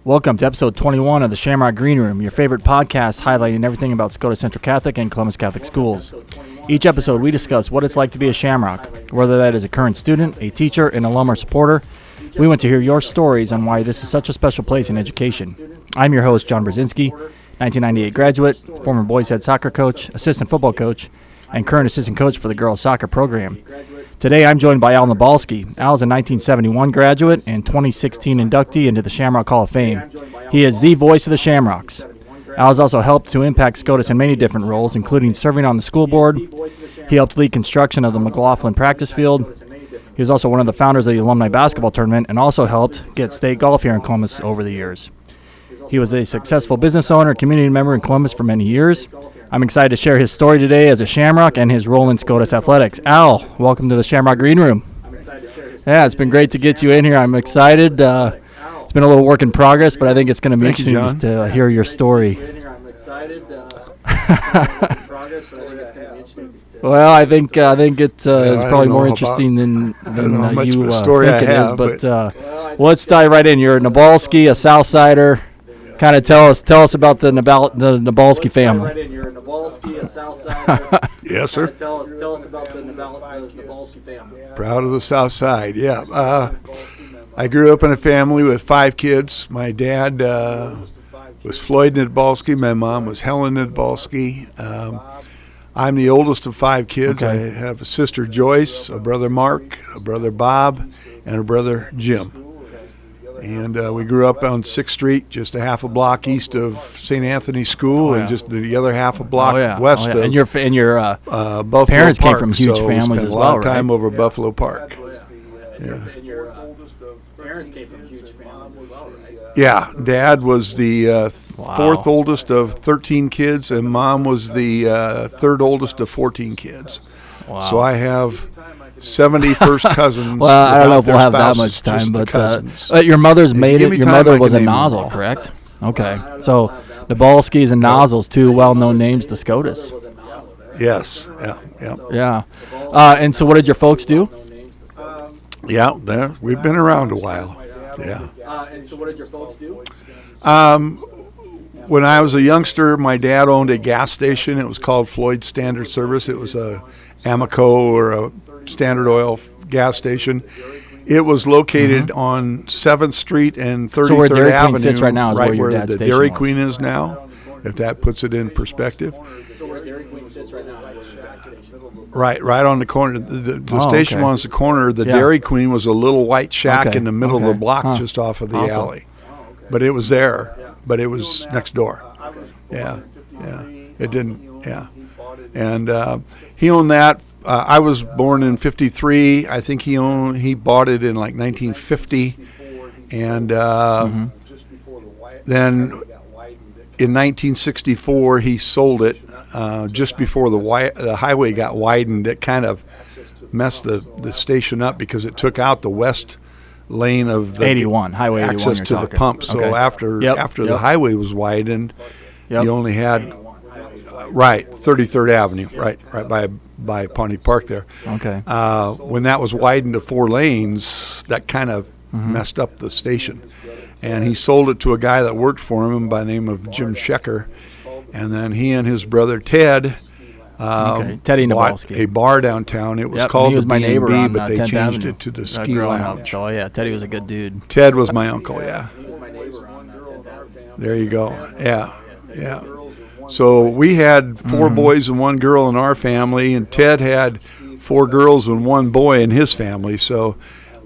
Welcome to episode 21 of the Shamrock Green Room, your favorite podcast highlighting everything about Scotus Central Catholic and Columbus Catholic schools. Each episode, we discuss what it's like to be a Shamrock, whether that is a current student, a teacher, an alum, or supporter. We want to hear your stories on why this is such a special place in education. I'm your host, Jon Brezenski, 1998 graduate, former boys head soccer coach, assistant football coach, and current assistant coach for the girls soccer program. Today, I'm joined by Al Neidbalski. Al is a 1971 graduate and 2016 inductee into the Shamrock Hall of Fame. He is the voice of the Shamrocks. Al has also helped to impact Scotus in many different roles, including serving on the school board. He helped lead construction of the McLaughlin practice field. He was also one of the founders of the Alumni Basketball Tournament and also helped get state golf here in Columbus over the years. He was a successful business owner and community member in Columbus for many years. I'm excited to share his story today as a Shamrock and his role in Scotus Athletics. Al, welcome to the Shamrock Green Room. Yeah, it's been great to get you in here. I'm excited. It's been a little work in progress, but I think it's going to be interesting just to hear your story. Well, I think it is probably more interesting than you think it is. But let's dive right in. You're a Neidbalski, a Southsider. Kind of tell us about the Neidbalski family. Yes, sir. Tell us about the Neidbalski family. Proud of the South Side, yeah. I grew up in a family with 5 kids. My dad was Floyd Neidbalski. My mom was Helen Neidbalski. I'm the oldest of 5 kids. Okay. I have a sister, Joyce, a brother, Mark, a brother, Bob, and a brother, Jim. And we grew up on 6th Street, just a half a block east of St. Anthony's School, and just the other half a block west of. And your Buffalo parents Park, came from huge so families we spent as a well, lot of time right? over Buffalo Park. Yeah. And your parents came from huge families as well, right? Yeah, Dad was the 4th oldest of 13 kids, and Mom was the 3rd oldest of 14 kids. Wow. So I have 70 first cousins. Well, I don't know if we'll have that much time, but your mother's made it. Your mother was a nozzle, correct? Okay. So Neidbalski's and Nozzles, 2 well-known names to SCOTUS. Yes. Yeah. And so what did your folks do? Yeah, we've been around a while. Yeah. And so what did your folks do? When I was a youngster, my dad owned a gas station. It was called Floyd Standard Service. It was a Amoco or a Standard Oil gas station. It was located on 7th Street and 33rd so where Dairy Avenue, Queen sits right now is where your dad's the station Dairy was. Queen is now, if that puts it in perspective. So where Dairy Queen sits right now is where your dad's station. Right on the corner. The station was the corner. The Dairy Queen was a little white shack in the middle of the block just off of the alley. But it was there. But it was next door. Yeah. It didn't, And he owned that. I was born in 53. I think he bought it in like 1950. And then in 1964, he sold it just before the highway got widened. It kind of messed the station up because it took out the west lane of the 81, Highway 81 access to the pump. So after the highway was widened, you only had 33rd Avenue, right by Pawnee Park there. Okay. When that was widened to 4 lanes, that kind of messed up the station. And he sold it to a guy that worked for him by the name of Jim Schecker. And then he and his brother Ted Teddy bought Neidbalski. a bar downtown. It was called the B&B, but they 10th changed Avenue. it to the Ski Lounge. So Teddy was a good dude. Ted was my uncle, yeah. There you go. Yeah. So we had 4 boys and 1 girl in our family, and Ted had 4 girls and 1 boy in his family. So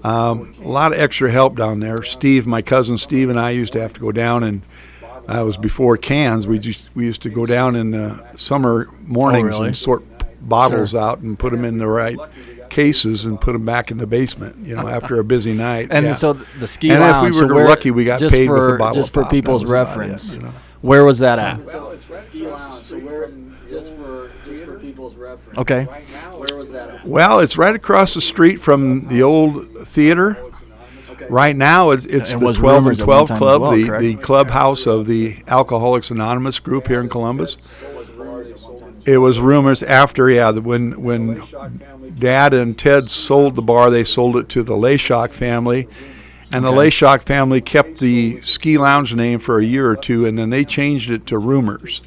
a lot of extra help down there. Steve, my cousin Steve, and I used to have to go down, and it was before cans. We used to go down in the summer mornings and sort bottles out and put them in the right cases and put them back in the basement, after a busy night. And so the ski and lounge. And if we were lucky, we got paid with a bottle just of for pop. people's reference. Where was that at? Ski lounge. So where, just for people's reference. Okay. Where was that at? Well, it's right across the street from the old theater. Right now, it's the 12 and 12 Club, the clubhouse of the Alcoholics Anonymous group here in Columbus. It was rumors after, when Dad and Ted sold the bar, they sold it to the Leshock family, And the Leshock family kept the ski lounge name for a year or two, and then they changed it to Rumors.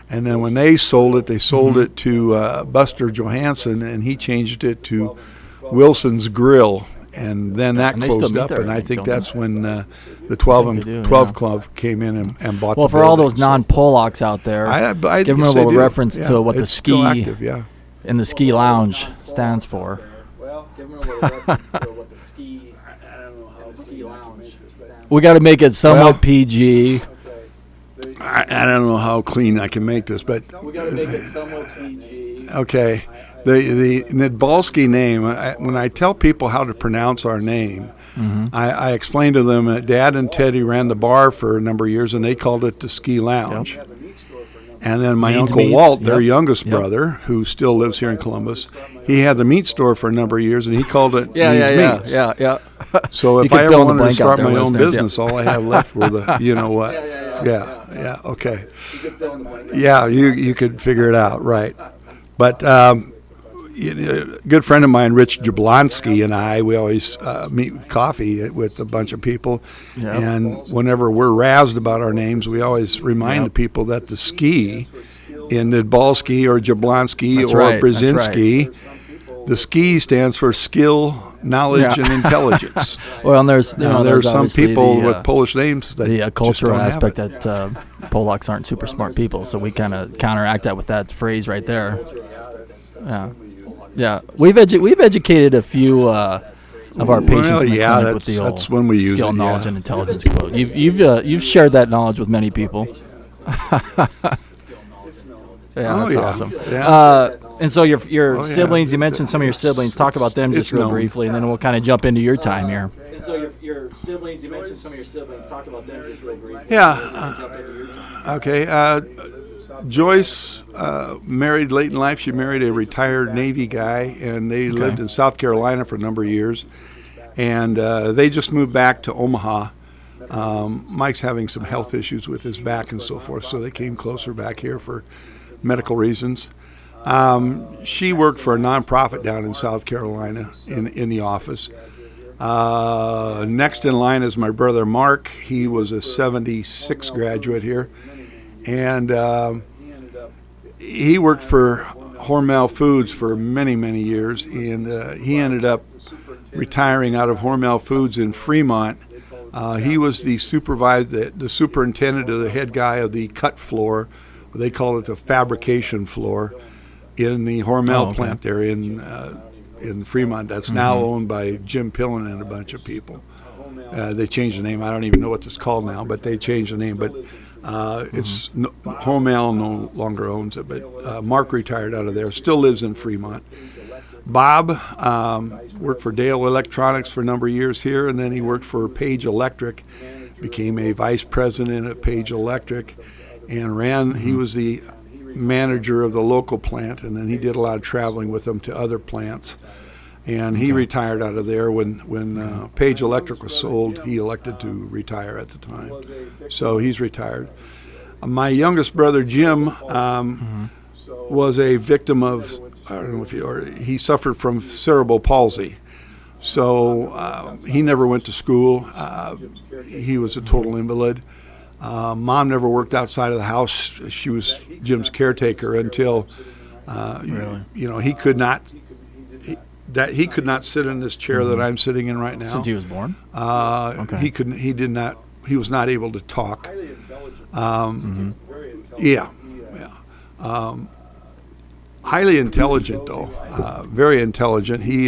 And then when they sold it to Buster Johansson, and he changed it to Wilson's Grill. And then that closed up, and I think that's when the 12 Club came in and bought the building. Well, for all those non-Polacks out there, give them a little reference to what the ski active, in the ski lounge stands for. Well, give them a little reference to what the ski, I don't know how the ski lounge stands for. We got to make it somewhat PG. I don't know how clean I can make this, but we got to make it somewhat PG. Okay. The Neidbalski name, when I tell people how to pronounce our name, I explain to them that Dad and Teddy ran the bar for a number of years, and they called it the Ski Lounge. Yep. And then my Uncle Walt, their youngest brother, who still lives here in Columbus, he had the meat store for a meat years, and he called it Meats. Yeah. So if I ever wanted to start my own business, all I have left were the, you know what. Yeah, okay. Yeah, you could figure it out, right. But a good friend of mine, Rich Jablonski, and we always meet coffee with a bunch of people. Yep. And whenever we're razzed about our names, we always remind the people that the ski in Neidbalski or Jablonski Brezenski, the ski stands for skill, knowledge, and intelligence. Well, and there's some people with Polish names that the cultural just don't aspect that Polacks aren't super smart people, so we kind of counteract that with that phrase right there. Yeah, we've educated a few of our patients in the clinic with the old that's when we use skill, it, knowledge, and intelligence quote. You've shared that knowledge with many people. That's awesome. Yeah. And so your siblings, you mentioned some of your siblings. Talk about them just real briefly, and then we'll kind of jump into your time here. And so your siblings, you mentioned some of your siblings. Talk about them just real briefly. Yeah. Okay. Joyce married late in life. She married a retired Navy guy, and they lived in South Carolina for a number of years. And they just moved back to Omaha. Mike's having some health issues with his back and so forth, so they came closer back here for medical reasons. She worked for a nonprofit down in South Carolina in the office. Next in line is my brother Mark. He was a 76 graduate here. And he worked for Hormel Foods for many, many years, and he ended up retiring out of Hormel Foods in Fremont. He was the superintendent of the head guy of the cut floor. They call it the fabrication floor in the Hormel plant there in Fremont. That's now owned by Jim Pillen and a bunch of people. They changed the name. I don't even know what it's called now, but they changed the name. But Hormel no longer owns it, but Mark retired out of there, still lives in Fremont. Bob worked for Dale Electronics for a number of years here, and then he worked for Page Electric, became a vice president at Page Electric, and he was the manager of the local plant, and then he did a lot of traveling with them to other plants. And he retired out of there when Page Electric was sold. He elected to retire at the time, so he's retired. My youngest brother Jim was a victim of, I don't know if he suffered from cerebral palsy, so he never went to school. He was a total invalid. Mom never worked outside of the house. She was Jim's caretaker until he could not. He could not sit in this chair that I'm sitting in right now. Since he was born? He couldn't. He did not. He was not able to talk. Highly intelligent, though. Very intelligent. He,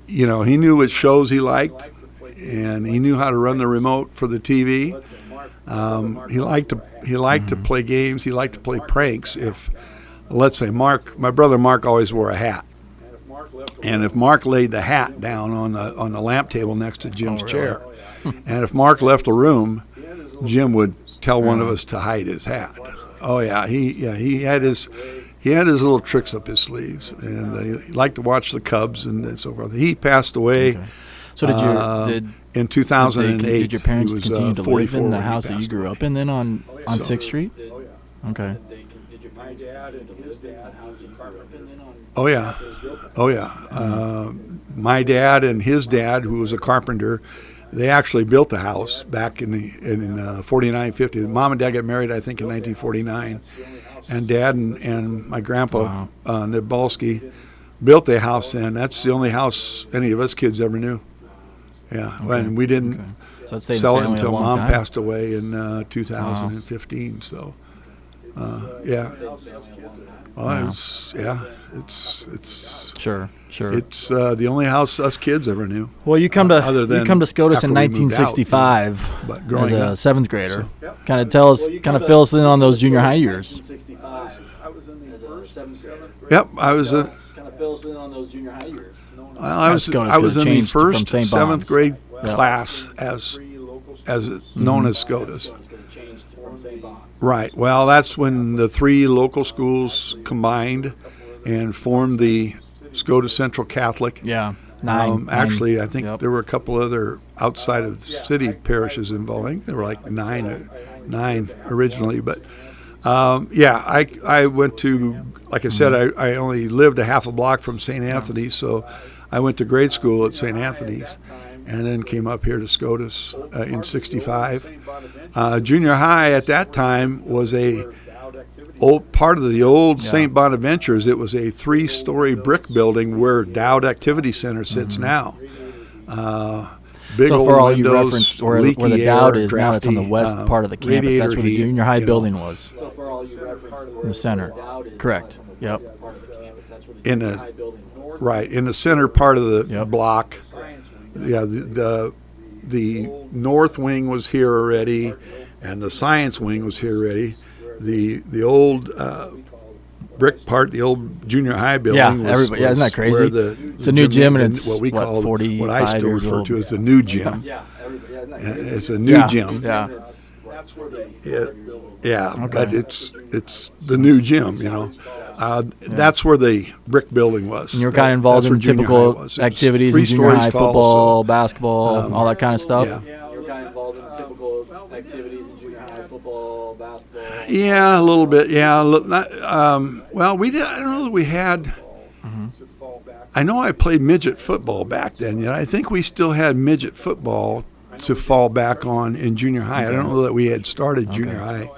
he knew what shows he liked, and he knew how to run the remote for the TV. He liked to play games. He liked to play pranks. Let's say my brother Mark always wore a hat, and if Mark laid the hat down on the lamp table next to Jim's chair, and if Mark left the room, Jim would tell one of us to hide his hat. Oh yeah, he had his little tricks up his sleeves, and he liked to watch the Cubs and so forth. He passed away. Okay. So in 2008? Did your parents continue to live in the house that you grew up in then on 6th Street? Okay. Oh yeah. my dad and his dad, who was a carpenter, they actually built the house back in 49, 50. Mom and Dad got married, I think, in 1949. And Dad and my grandpa, Neidbalski, built the house then. That's the only house any of us kids ever knew. Yeah, and we didn't sell it until Mom passed away in 2015. So, yeah. Well, it's sure. It's the only house us kids ever knew. Well, you come to Scotus in 1965 as a seventh grader. Kind of fill us in on those junior high years. Yep, I was kind of fill us in on those junior high years. Well, I was in the first seventh grade class as known as Scotus. Right. Well, that's when the 3 local schools combined and formed the Scotus Central Catholic. Yeah. Actually, I think there were a couple other outside of the city parishes involved. I think there were like nine originally. But, I went to, like I said, I only lived a half a block from St. Anthony's, so I went to grade school at St. Anthony's and then came up here to Scotus in 65. Junior high at that time was part of the old St. Bonaventures. It was a 3-story brick building where Dowd Activity Center sits now. Big so old for all windows, you referenced where the Dowd is now, it's on the west part of the campus. That's where the junior high building was. So for all you referenced, in the center. Correct. Yep. In the center part of the block. Yeah, the north wing was here already, and the science wing was here already. The old brick part, the old junior high building. Isn't that crazy? It's a new gym, and it's what I still refer to as the new gym. It's a new gym. Yeah. But it's the new gym. That's where the brick building was. And you were kind of involved in typical activities in junior high, football, basketball, all that kind of stuff. Yeah. You were kind of involved in typical activities in junior high, football, basketball. Yeah, a little bit. Yeah. Well, we did. I don't know that we had. I know I played midget football back then. Yet I think we still had midget football to fall back on in junior high. I don't know that we had started junior high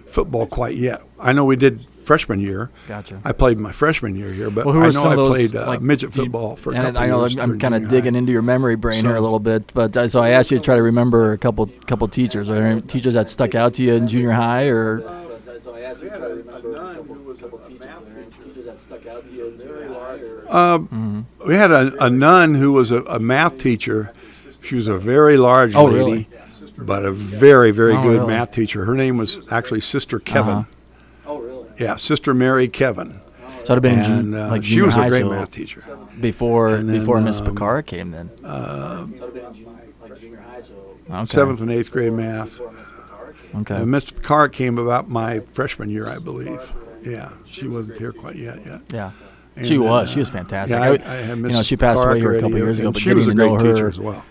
football quite yet. I know we did freshman year. Gotcha. I played my freshman year here, but who I were know some I of those, played midget football for a couple I know years. I'm kind of digging into your memory brain here a little bit, but so I asked you to try to remember a couple teachers. Are there any teachers that stuck out to you in junior high, or? So I asked you to try to remember a couple teachers. Are there any teachers that stuck out to you in junior high, or? We had a nun who was a math teacher. She was a very large lady, really? But a very, very good math teacher. Her name was actually Sister Kevin. Oh, really? Yeah, Sister Mary Kevin. So it'd have been in she was high, a great so math teacher. Before Miss Picara came then. So it'd have been junior high, so. Okay. 7th and 8th grade math. Before Miss Picara came. Okay. Miss Picara came about my freshman year, I believe. Yeah, she wasn't here quite yet. Yeah. And, She was fantastic. Yeah, I had Miss she passed away here a couple already, years ago, and but she was a getting to great know teacher her, as well.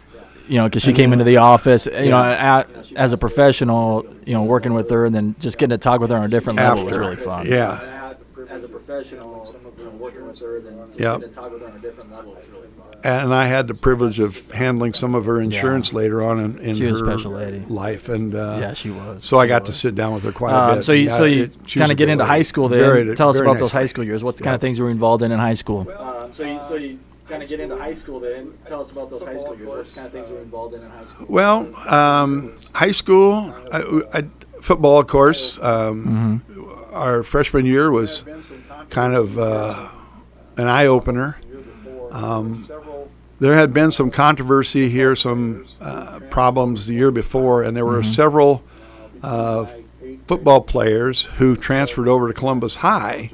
because she came into the office, as a professional, working with her, and then just getting to talk with her on a different level was really fun. Yeah. As a professional, working with her, then just getting to talk with her on a different level was really fun. And I had the privilege of handling some of her insurance later on in She was her a special lady. life, and she was. So I got to sit down with her quite a bit. So you kind of get into high school then. Tell us about those high school years. What kind of things you were involved in high school? So you kind of get into high school then. Tell us about those high school years. What kind of things you were involved in high school? Well, high school, I football, of course. Our freshman year was kind of an eye-opener. There had been some controversy here, some problems the year before, and there were several football players who transferred over to Columbus High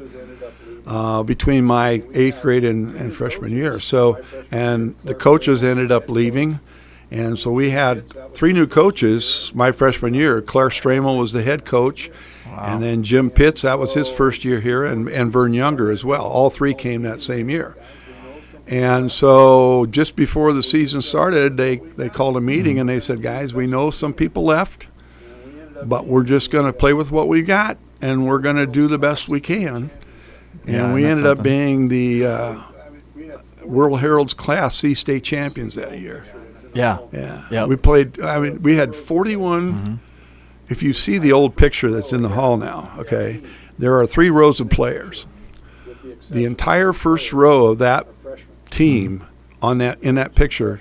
between my 8th grade and freshman year. So, and the coaches ended up leaving, and so we had 3 new coaches my freshman year. Claire Stramel was the head coach, and then Jim Pitts, that was his first year here, and Vern Younger as well. All 3 came that same year. And so just before the season started, they called a meeting and they said, guys, we know some people left, but we're just going to play with what we got, and we're going to do the best we can. And we ended up being World Herald's Class C state champions that year. Yeah. Yeah. Yep. We played, we had 41. If you see the old picture that's in the hall now, okay, there are 3 rows of players. The entire first row of that team in that picture,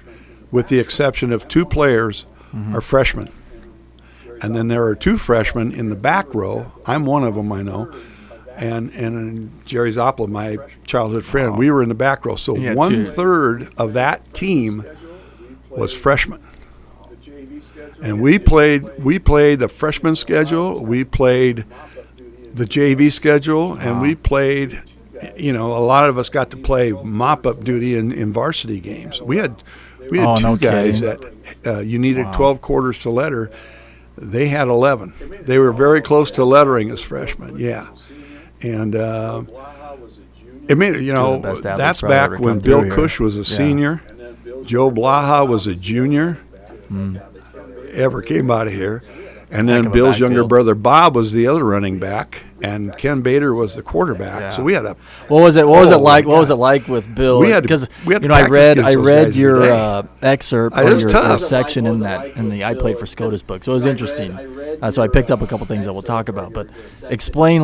with the exception of 2 players, are freshmen. And then there are 2 freshmen in the back row. I'm one of them, I know. And Jerry Zoppla, my childhood friend, we were in the back row. So 1/3 of that team was freshmen. And we played the freshman schedule, we played the JV schedule, and we played, a lot of us got to play mop-up duty in varsity games. We had 2 guys that you needed 12 quarters to letter. They had 11. They were very close to lettering as freshmen, yeah. And that's back when Bill Cush was a senior. Joe Blaha was a junior. Ever came out of here. And then Bill's younger brother Bob was the other running back, and Ken Bader was the quarterback. Yeah. So we had a. What was it like with Bill? Because I read your excerpt or your section in the I Played for Scotus book, so it was interesting. So I picked up a couple things that we'll talk about. But explain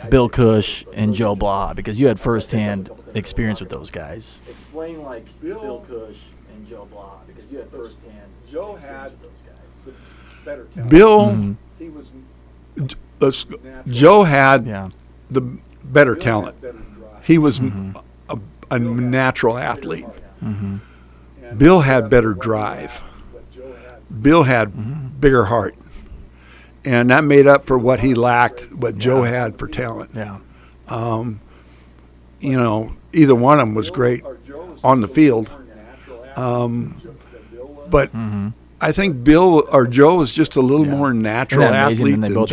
Bill Cush and Joe Blah, because you had firsthand experience with those guys. Explain Bill Cush and Joe Blah, because you had firsthand experience with those guys. Bill, Joe had the better talent. He was a natural athlete. Bill had better drive. Bill had bigger heart. And that made up for what he lacked, what Joe had for talent. Yeah. Either one of them was great on the field. But I think Bill or Joe was just a little more natural athlete than Bill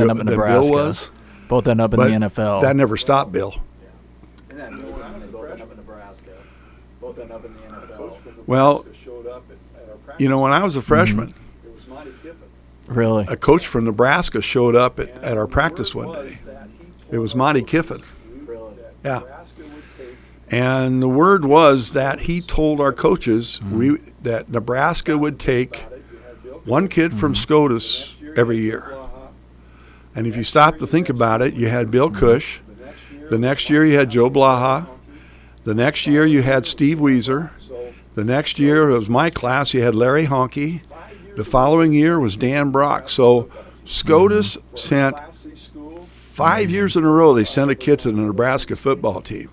was. Both end up in the NFL. That never stopped Bill. Well, when I was a freshman, really, a coach from Nebraska showed up at our practice one day. It was Monty Kiffin. Yeah. And the word was that he told our coaches that Nebraska would take one kid from Scotus every year. And if you stop to think about it, you had Bill Cush. The next year you had Joe Blaha. The next year you had Steve Weiser. The next year, it was my class, you had Larry Honke. The following year was Dan Brock. So Scotus sent 5 years in a row, they sent a kid to the Nebraska football team.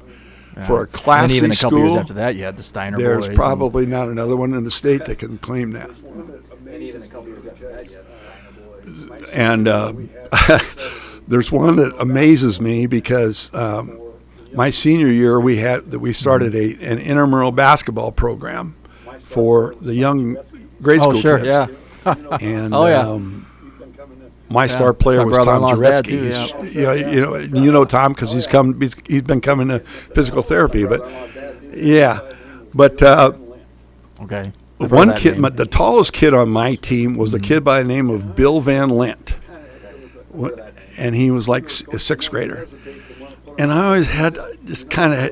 For a Class C school. And even a couple years after that, you had the Steiner boys. There's probably not another one in the state that can claim that. And even a couple years after that, you had the Steiner boys. And there's one that amazes me because my senior year we started an intramural basketball program for the young grade school kids. Yeah. And my star player was Tom Jaretsky. You know Tom because he's been coming to physical therapy. But okay. One kid, the tallest kid on my team was a kid by the name of Bill Van Lint, and he was like a sixth grader. And I always had just kind of,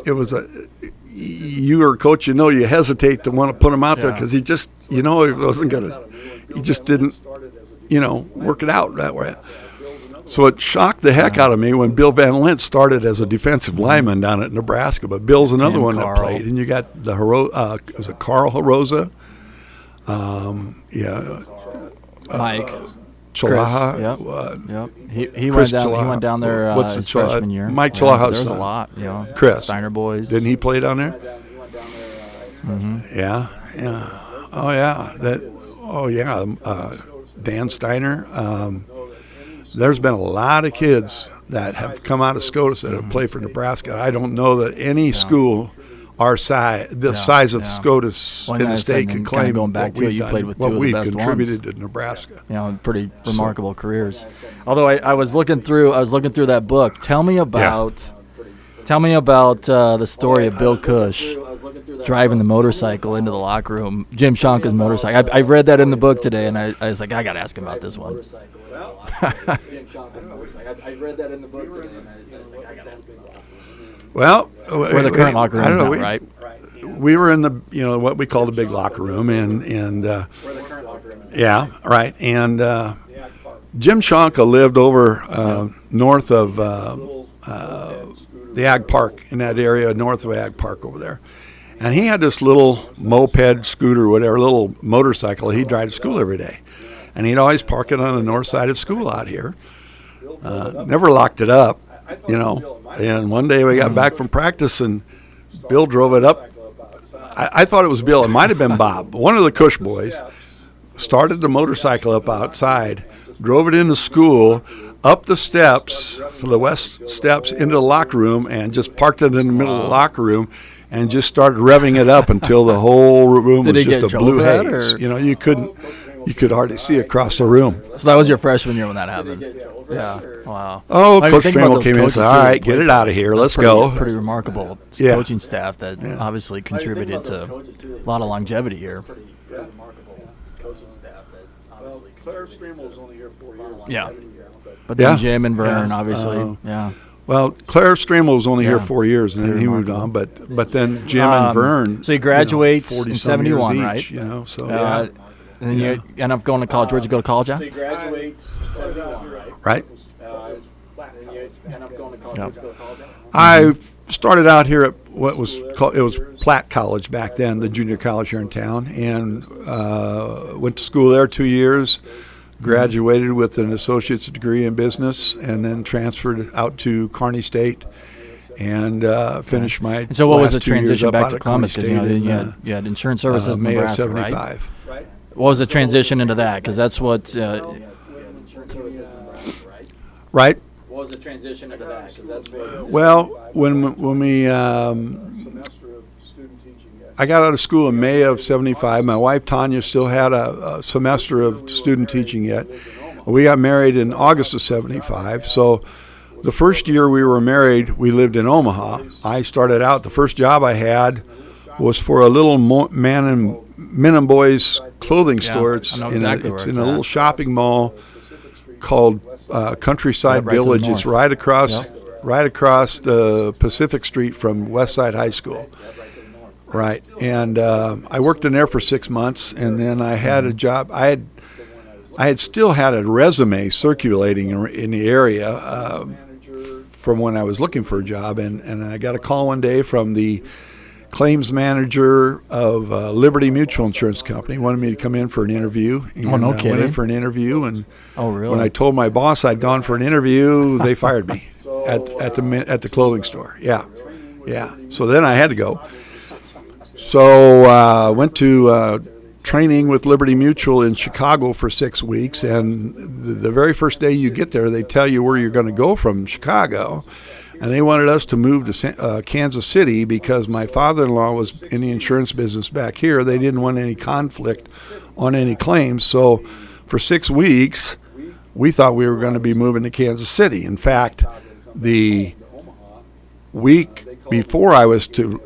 you were a coach, you hesitate to want to put him out there because he just, he wasn't going to, he just didn't, work it out that way. So it shocked the heck out of me when Bill Van Lint started as a defensive lineman down at Nebraska. But Bill's another one that played. And you got was it Carl Harosa? Mike. Chalaha. Yep. He went down there his freshman year. Mike Chalaha's son. There's a lot, Chris. Steiner boys. Didn't he play down there? Mm-hmm. Yeah. Oh, yeah. Dan Steiner. There's been a lot of kids that have come out of Scotus that have played for Nebraska. I don't know that any school our size, size of Scotus in the state could claim going back to it, you played with two of the best contributed to Nebraska. Pretty remarkable careers. Although I was looking through that book. Tell me about the story of Bill Cush driving the motorcycle into the locker room, Jim Shonka's motorcycle. I read that in the book today, and I was like, I got to ask him about this one. I read that in the book today, and I was like, I got to ask him about this one. Well, where the current locker room is now, right? We were in the what we call the big locker room, and yeah, right. And Jim Shonka lived over north of the Ag Park, in that area north of Ag Park over there. And he had this little moped, scooter, whatever, little motorcycle he'd drive to school every day. And he'd always park it on the north side of school out here. Never locked it up, And one day we got back from practice, and Bill drove it up. I thought it was Bill. It might have been Bob. One of the Cush boys started the motorcycle up outside, drove it into school, up the steps, from the west steps into the locker room, and just parked it in the middle of the locker room and just started revving it up until the whole room was just a blue haze. You could hardly see across the room. So that was your freshman year when that happened? Yeah. Wow. Oh, Coach Trammell came in and said, all right, get it out of here. Let's go. Pretty remarkable coaching staff that obviously contributed to a lot of longevity here. Claire Strammel was only here 4 years. Yeah. But then Jim and Vern, obviously. Well, Claire Strammel was only here 4 years, and then he moved on. But then Jim and Vern. So you graduate in 71, right? Each, so. And then you end up going to college. Where'd you go to college at? So you graduate in 71, right? Right. And you end up going to college. Where'd you go to college at? I started out here at what was called, it was Platt College back then, the junior college here in town, and went to school there 2 years, graduated with an associate's degree in business, and then transferred out to Kearney State and finished my And so what was the last 2 years transition up back out to of Columbus? Kearney Because State you had insurance services in May Nebraska, of 75. right? What was the transition into that? Because that's what Right. What was the transition into that? Because that's what. Well, when we I got out of school in May of 75. My wife Tanya still had a semester of student teaching yet. We got married in August of 75. So the first year we were married, we lived in Omaha. I started out, the first job I had was for a little men and boys clothing store. It's I know exactly it's where in it's a little at. shopping mall called Countryside right to the Village. north. It's right across the Pacific Street from Westside High School. Right, and I worked in there for 6 months, and then I had a job. I had still had a resume circulating in the area from when I was looking for a job, and I got a call one day from the claims manager of Liberty Mutual Insurance Company. Wanted me to come in for an interview. And, no went kidding. in for an interview, and Really? when I told my boss I'd gone for an interview, they fired me at the clothing store. Yeah. So then I had to go. So went to training with Liberty Mutual in Chicago for 6 weeks, and the very first day you get there, they tell you where you're going to go from Chicago, and they wanted us to move to Kansas City because my father-in-law was in the insurance business back here. They didn't want any conflict on any claims, so for 6 weeks, we thought we were going to be moving to Kansas City. In fact, the week before I was to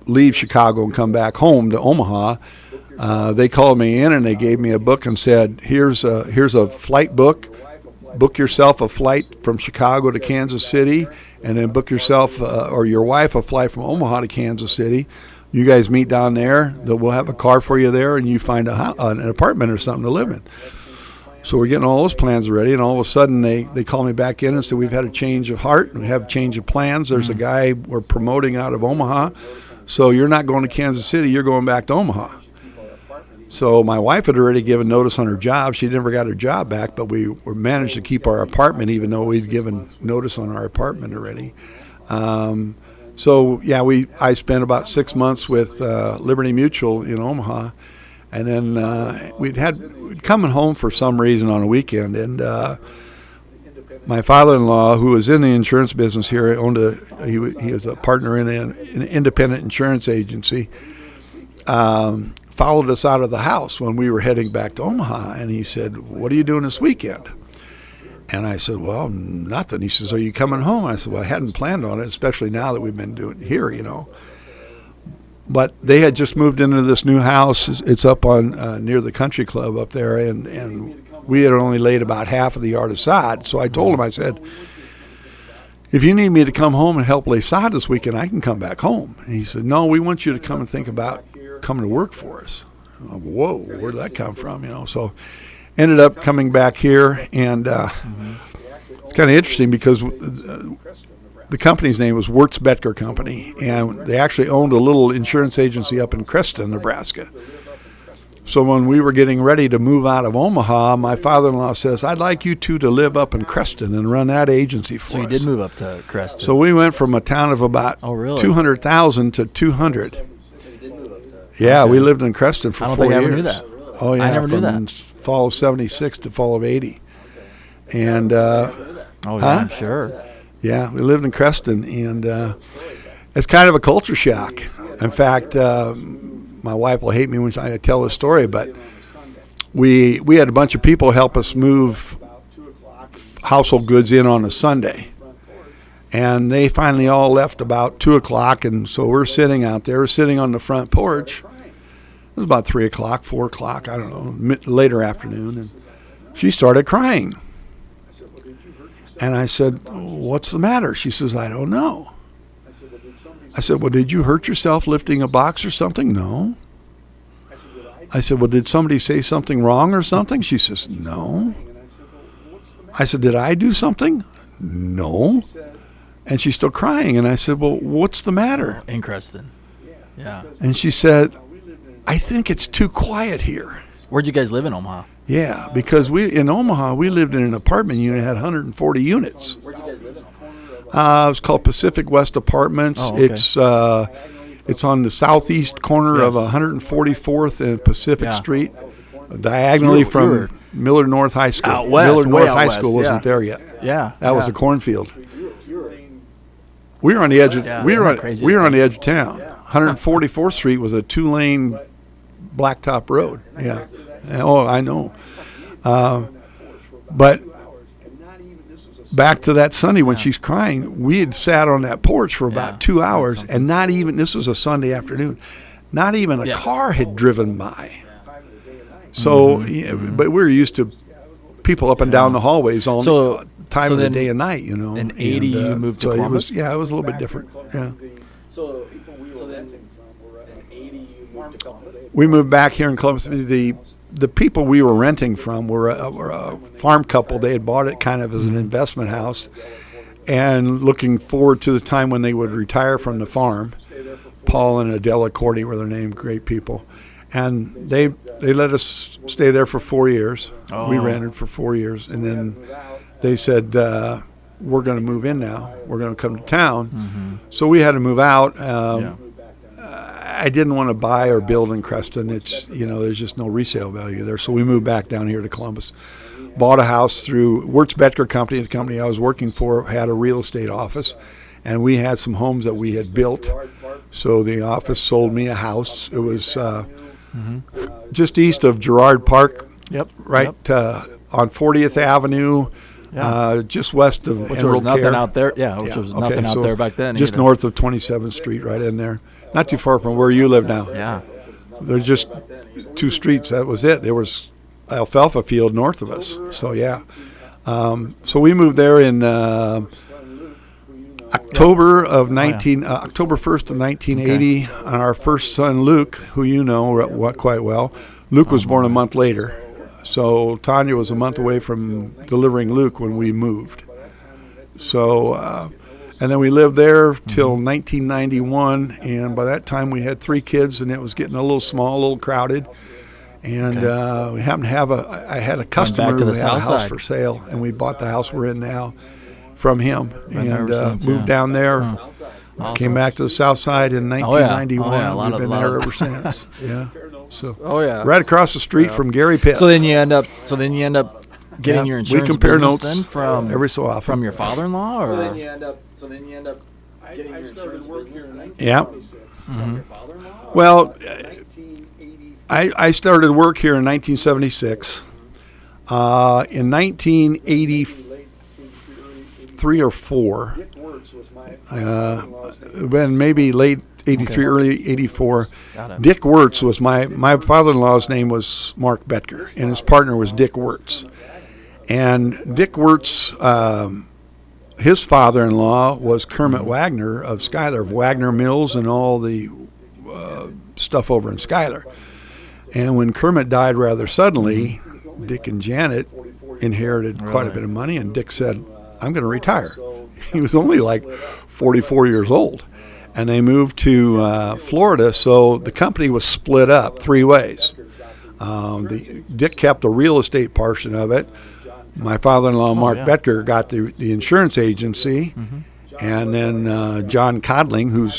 leave Chicago and come back home to Omaha, they called me in and they gave me a book and said, here's a flight book. Book yourself a flight from Chicago to Kansas City, and then book yourself or your wife a flight from Omaha to Kansas City. You guys meet down there. We'll have a car for you there, and you find an apartment or something to live in. So we're getting all those plans ready, and all of a sudden they call me back in and say, we've had a change of heart, and we have a change of plans. There's a guy we're promoting out of Omaha. So you're not going to Kansas City, you're going back to Omaha. So my wife had already given notice on her job. She never got her job back, but we managed to keep our apartment even though we'd given notice on our apartment already. So yeah, I spent about 6 months with Liberty Mutual in Omaha, and then we'd coming home for some reason on a weekend, and my father-in-law, who was in the insurance business here, he was a partner in an independent insurance agency, followed us out of the house when we were heading back to Omaha, and he said, what are you doing this weekend? And I said, well, nothing. He says, are you coming home? I said, well, I hadn't planned on it, especially now that we've been doing it here, But they had just moved into this new house. It's up on near the country club up there, and we had only laid about half of the yard aside. So I told him, I said, if you need me to come home and help lay sod this weekend, I can come back home. And he said, no, we want you to come and think about coming to work for us. Whoa, where did that come from? So ended up coming back here, and it's kind of interesting because the company's name was Wirtz Betker Company, and they actually owned a little insurance agency up in Creston, Nebraska. So when we were getting ready to move out of Omaha, my father-in-law says, I'd like you two to live up in Creston and run that agency for us. So you did move up to Creston. So we went from a town of about 200,000 to 200. Yeah, we lived in Creston for 4 years. I don't think I ever knew that. Oh, yeah, I never knew that. From fall of 76 to fall of 80. And I'm sure. Yeah, we lived in Creston, and it's kind of a culture shock. In fact, my wife will hate me when I tell this story, but we had a bunch of people help us move household goods in on a Sunday. And they finally all left about 2 o'clock, and so we're sitting out there. We're sitting on the front porch. It was about 3 o'clock, 4 o'clock, I don't know, later afternoon. And she started crying. And I said, what's the matter? She says, I don't know. I said, well, did you hurt yourself lifting a box or something? No. I said, well, did somebody say something wrong or something? She says, no. I said, did I do something? No. And she's still crying. And I said, well, what's the matter? In Creston. Yeah. And she said, I think it's too quiet here. Where'd you guys live in Omaha? Yeah, because in Omaha, we lived in an apartment unit that had 140 units. Where'd you guys live in Omaha? It was called Pacific West Apartments. Oh, okay. It's on the southeast corner of 144th and Pacific Street, diagonally from Millard North High School. Out west, Millard way North out High west, School wasn't there yet. Yeah. That was a cornfield. We were on the edge of we were on the edge of town. 144th Street was a 2-lane blacktop road. Yeah. Oh, I know. But back to that Sunday when she's crying, we had sat on that porch for about 2 hours, and not even, this was a Sunday afternoon, not even a car had driven by. So, but we were used to people up and down the hallways all time of the day and night, In 80, you moved to Columbus? It was a little bit different, yeah. So then in 80 you moved to Columbus? We moved back here in Columbus. The people we were renting from were a farm couple. They had bought it kind of as an investment house and looking forward to the time when they would retire from the farm. Paul and Adela Cordy were their name, great people. And they let us stay there for 4 years. Oh. We rented for 4 years. And then they said, we're going to move in now. We're going to come to town. Mm-hmm. So we had to move out. I didn't want to buy or build in Creston. It's, there's just no resale value there. So we moved back down here to Columbus. Bought a house through Wirtz Betker Company. The company I was working for had a real estate office, and we had some homes that we had built. So the office sold me a house. It was just east of Girard Park, on 40th Avenue, just west of which was nothing out there. Yeah, which was nothing out there back then. Just north of 27th Street, right in there. Not too far from where you live now. Yeah. There's just 2 streets. That was it. There was alfalfa field north of us. So, yeah. So we moved there in October of October 1st of 1980. Okay. Our first son, Luke, who you know quite well, Luke was born a month later. So Tanya was a month away from delivering Luke when we moved. So... and then we lived there till 1991, and by that time we had 3 kids, and it was getting a little small, a little crowded. And we happened to have I had a customer who had a house for sale, and we bought the house we're in now from him, and moved down there. Awesome. Came back to the south side in 1991. We've been there ever since. Yeah. So right across the street from Gary Pitts. So then you end up getting your insurance. We compare notes then from every so often from your father-in-law, or so then you end up getting your insurance business. Yeah. Mm-hmm. Well, I started work here in 1976. In 1983 or 4, when maybe late 83, early 84. Dick Wirtz was my father-in-law's name was Mark Betker, and his partner was Dick Wirtz. And Dick Wirtz his father-in-law was Kermit Wagner of Schuyler, of Wagner Mills and all the stuff over in Schuyler. And when Kermit died rather suddenly, Dick and Janet inherited quite a bit of money, and Dick said, I'm going to retire. He was only like 44 years old. And they moved to Florida, so the company was split up 3 ways. Dick kept the real estate portion of it. My father-in-law, Mark Betker, got the insurance agency. And then John Codling,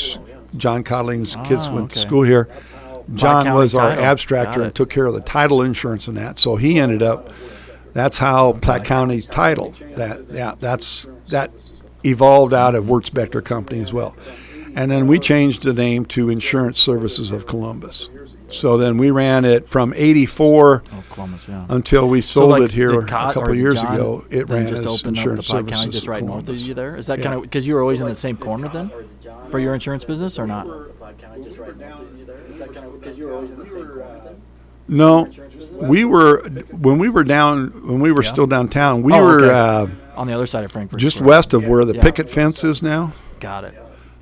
John Codling's kids went to school here. John was our abstractor and took care of the title insurance and that. So he ended up, that's how Platte County title, that evolved out of Wirtz Betker Company as well. And then we changed the name to Insurance Services of Columbus. So then we ran it from 84 until we sold it here a couple of years ago. It ran as Insurance Services just right north of you there? Is that kind of because you were always in the same corner then for your insurance business or not? No, we were when we were still downtown. We were on the other side of Frankfurt, just Square. west of where the picket fence is now. Got it.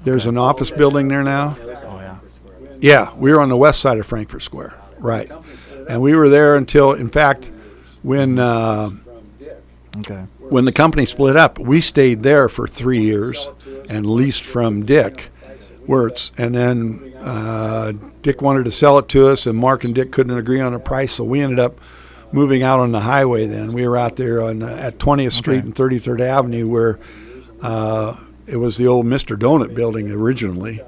There's an office building there now. Oh yeah. Yeah, we were on the west side of Frankfurt Square, right? And we were there until, in fact, when the company split up, we stayed there for 3 years and leased from Dick Wirtz. And then Dick wanted to sell it to us, and Mark and Dick couldn't agree on a price, so we ended up moving out on the highway then. We were out there at 20th Street and 33rd Avenue where it was the old Mr. Donut building originally.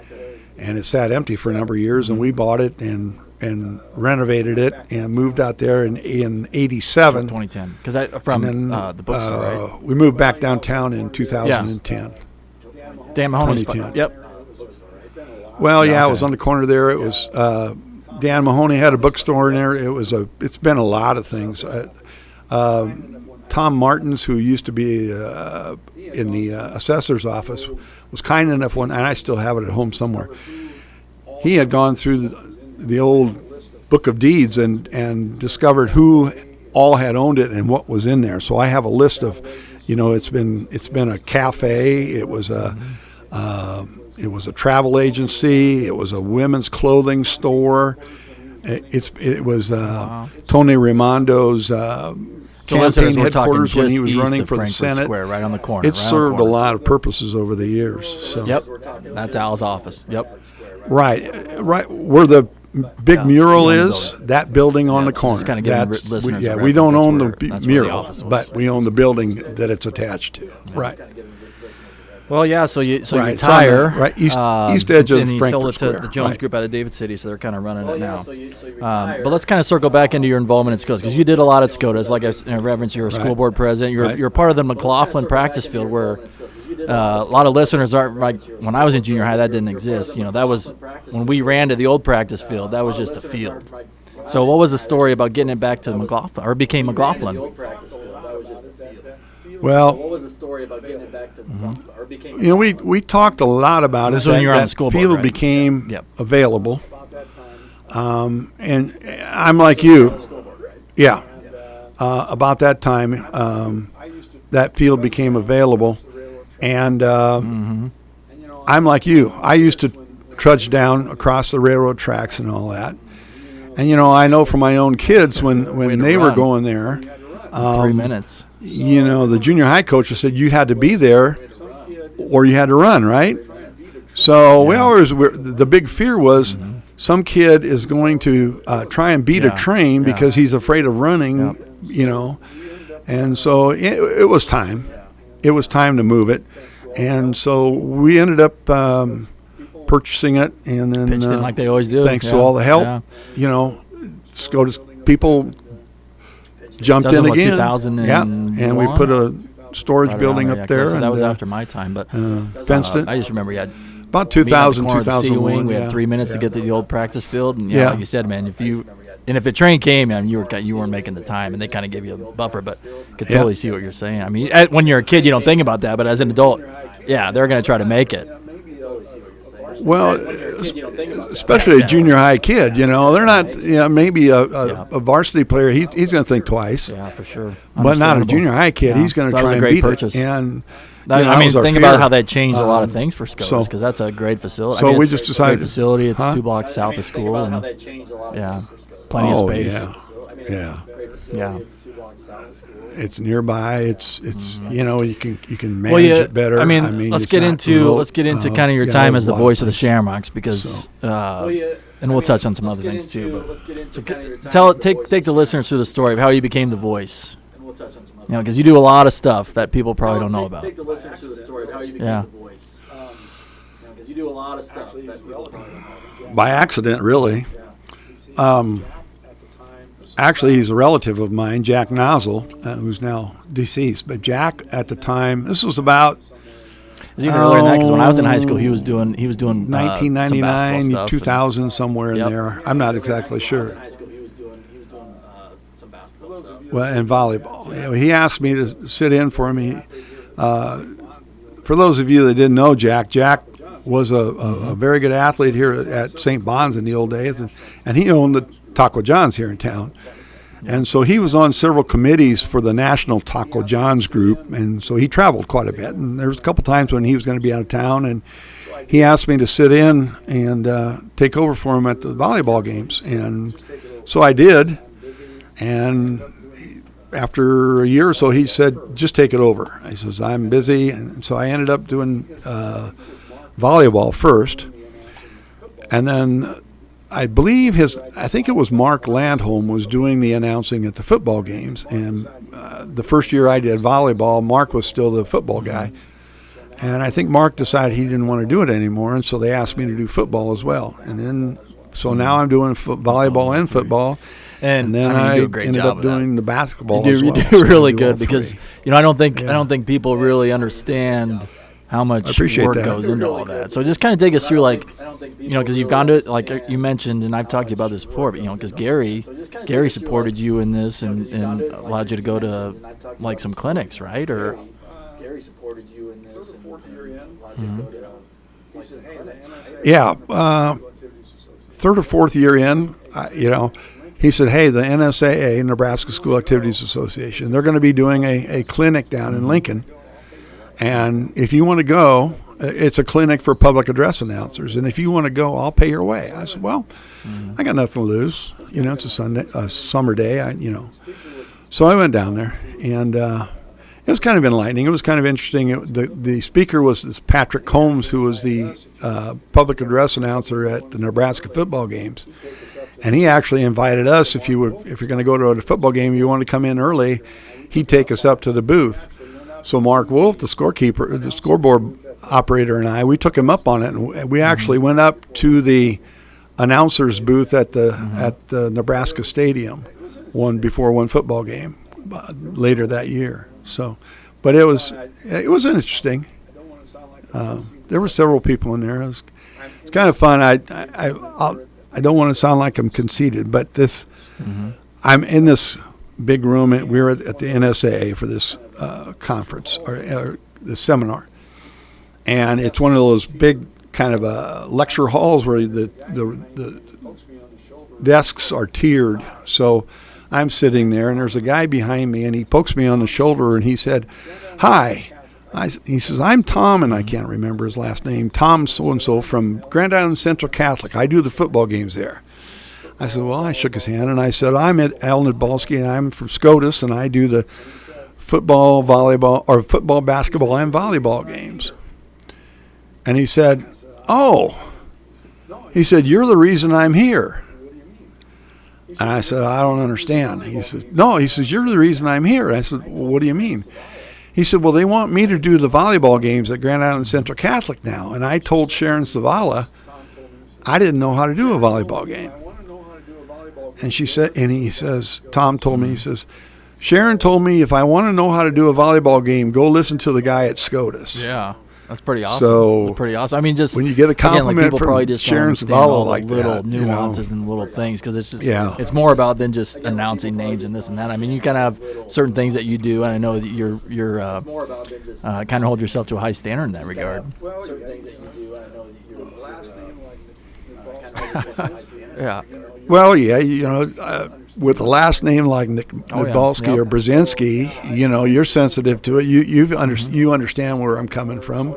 And it sat empty for a number of years, and we bought it and renovated it and moved out there in 87. 2010. Because the bookstore, right? We moved back downtown in 2010. Dan Mahoney's spot. Yep. Well, it was on the corner there. It was Dan Mahoney had a bookstore in there. It's been a lot of things. Tom Martins, who used to be in the assessor's office, was kind enough and I still have it at home somewhere. He had gone through the old book of deeds and discovered who all had owned it and what was in there. So I have a list of, it's been a cafe, it was a travel agency, it was a women's clothing store, it was Tony Raimondo's campaign headquarters when he was running for the Senate. Square, right on the corner. It served a lot of purposes over the years. So. Yep, that's Al's office. Yep. Right where the big mural is. That building on the corner. Just kind of giving listeners we don't own the mural, but we own the building that it's attached to. Right. Well, yeah. So you retire, east edge of Frankfurt sold it Square. to the Jones Group out of David City, so they're kind of running it now. But let's kind of circle back into your involvement in Scotus because you did a lot at Scotus. Like I referenced, you're a school board president. You're part of the McLaughlin practice field, where a lot of listeners aren't like when I was in junior high. That didn't exist. That was when we ran to the old practice field. That was just a field. So what was the story about getting it back to McLaughlin, or became McLaughlin? Well, what was the story about getting it back to we talked a lot about this it. When you were on the school board, field right? became available. And I'm like you. Yeah. About that time, that field became available. And I'm like you. I used to trudge down across the railroad tracks and all that. And, I know from my own kids when they were going there. 3 minutes. The junior high coach said you had to be there or you had to run, right? So the big fear was some kid is going to try and beat a train because he's afraid of running, And so it was time. It was time to move it. And so we ended up purchasing it. And then pitched in like they always do. Thanks to all the help, SCOTUS people jumped in again. And we put a storage building up there. So that was after my time, but fenced it. I just remember you had about 2000, 2001. We had 3 minutes to get to the old practice field, and like you said, man, if a train came, man, you weren't making the time, and they kind of gave you a buffer, but I could totally see what you're saying. I mean, when you're a kid, you don't think about that, but as an adult, they're going to try to make it. Well, especially a junior high kid, they're not, maybe a varsity player, he's going to think twice. Yeah, for sure. But not a junior high kid. Yeah. He's going to try and beat purchase. It. And think about how that changed a lot of things for Scotus, because that's a great facility. So we just decided. Great facility. It's 2 blocks south of school. And, plenty of space. Yeah. It's nearby. It's you can manage it better. I mean let's get into kind of your time as the voice of the Shamrocks, because and we'll touch on some other things too. But take the listeners through the story of how you became the voice. Because you do a lot of stuff that people probably don't know about. Take the listeners through the story of how you became the voice. Because you do a lot of stuff that people probably don't know about. By accident, really. Actually, he's a relative of mine, Jack Nozzle, who's now deceased. But Jack, at the time, this was about. It was even earlier than that, because when I was in high school, he was doing 1999, 2000, somewhere in there. I'm not exactly sure. Well, and volleyball. He asked me to sit in for him. For those of you that didn't know Jack was a very good athlete here at St. Bon's in the old days, and he owned the Taco John's here in town. And so he was on several committees for the National Taco John's group, and so he traveled quite a bit. And there was a couple times when he was going to be out of town, and he asked me to sit in and take over for him at the volleyball games. And so I did, and after a year or so, he said, just take it over. He says, I'm busy. And so I ended up doing volleyball first. And then I think it was Mark Landholm was doing the announcing at the football games. And the first year I did volleyball, Mark was still the football guy. And I think Mark decided he didn't want to do it anymore. And so they asked me to do football as well. And then, so now I'm doing volleyball and football. And then I ended up doing the basketball as well. You do really good, because I don't think people really understand how much work goes into all that. So just kind of take us through, because you've gone to, like you mentioned, and I've talked to you about this before, but because Gary supported you in this and allowed you to go to some clinics, right? Or Gary supported you in this and allowed you to go to yeah, third or fourth year in, he said, hey, the NSAA, Nebraska School Activities Association, they're going to be doing a clinic down in Lincoln. And if you want to go, it's a clinic for public address announcers. And if you want to go, I'll pay your way. I said, well, I got nothing to lose. It's a summer day, So I went down there, and it was kind of enlightening. It was kind of interesting. The speaker was this Patrick Combs, who was the public address announcer at the Nebraska football games. And he actually invited us, if you're going to go to a football game, you want to come in early, he'd take us up to the booth. So Mark Wolf, the scoreboard operator, and we took him up on it, and we actually went up to the announcer's booth at the Nebraska Stadium before one football game later that year. So, but it was interesting. There were several people in there. It's kind of fun. I don't want to sound like I'm conceited, but I'm in this big room. We were at the NSAA for this conference or the seminar, and it's one of those big kind of lecture halls where the desks are tiered. So I'm sitting there, and there's a guy behind me, and he pokes me on the shoulder, and he said, "Hi." He says, I'm Tom, and I can't remember his last name, Tom so-and-so from Grand Island Central Catholic. I do the football games there. I said, well, I shook his hand, and I said, I'm at Neidbalski, and I'm from Scotus, and I do the football, basketball, and volleyball games. And he said, you're the reason I'm here. And I said, I don't understand. He says, you're the reason I'm here. I said, well, what do you mean? He said, well, they want me to do the volleyball games at Grand Island Central Catholic now. And I told Sharon Zavala I didn't know how to do a volleyball game. And he says, Tom told me, he says, Sharon told me if I want to know how to do a volleyball game, go listen to the guy at Scotus. Yeah. That's pretty awesome. That's pretty awesome. I mean, just when you get a compliment people from probably just Sharon Zavala like little that, nuances and little things, because it's just it's more about than just announcing names and this and that. I mean, you kind of have certain things that you do, and I know that you're kind of hold yourself to a high standard in that regard. Certain things that you do, and I know that Yeah. Well, yeah, with a last name like Neidbalski or Brezenski, you're sensitive to it. You understand where I'm coming from.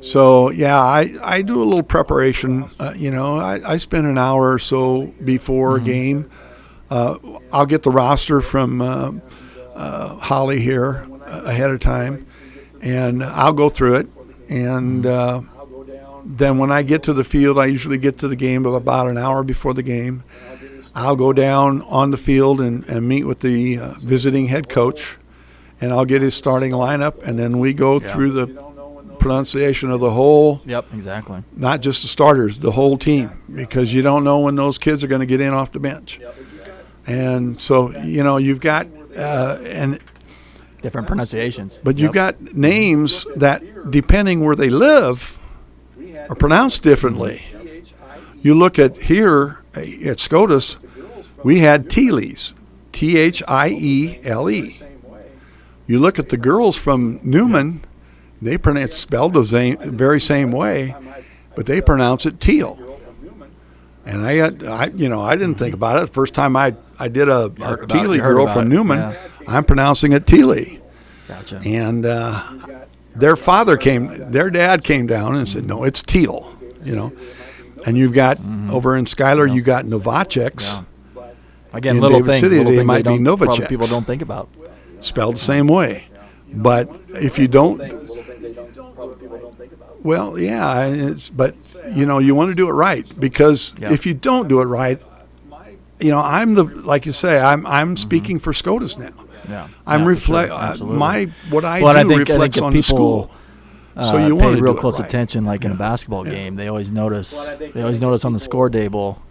So, yeah, I do a little preparation. I spend an hour or so before a game. I'll get the roster from Holly here ahead of time, and I'll go through it. And then when I get to the field, I usually get to the game about an hour before the game. I'll go down on the field and meet with the visiting head coach, and I'll get his starting lineup, and then we go through the pronunciation of the whole. Yep, exactly. Not just the starters, the whole team, because you don't know when those kids are going to get in off the bench. And so, you've got and different pronunciations. But you've got names that, depending where they live, are pronounced differently. You look at here at Scotus, we had Thiele's, Thiele. You look at the girls from Newman, they pronounce spelled the very same way, but they pronounce it Teal. And I didn't think about it. The first time I did a Thiele girl from Newman, I'm pronouncing it Thiele. Gotcha. And their dad came down and said, no, it's Teal, And you've got over in Schuyler, you got Novacek's. Yeah. Again, in little David things. City, Little they things might be probably Novacek. people don't think about. Spelled the same way. But if you don't, well, yeah, but you want to do it right, because if you don't do it right, like you say, I'm speaking for Scotus now. Yeah, I'm reflects on the school. So you want to real do close it right. attention, like in a basketball game. They always notice. They always notice on the score table,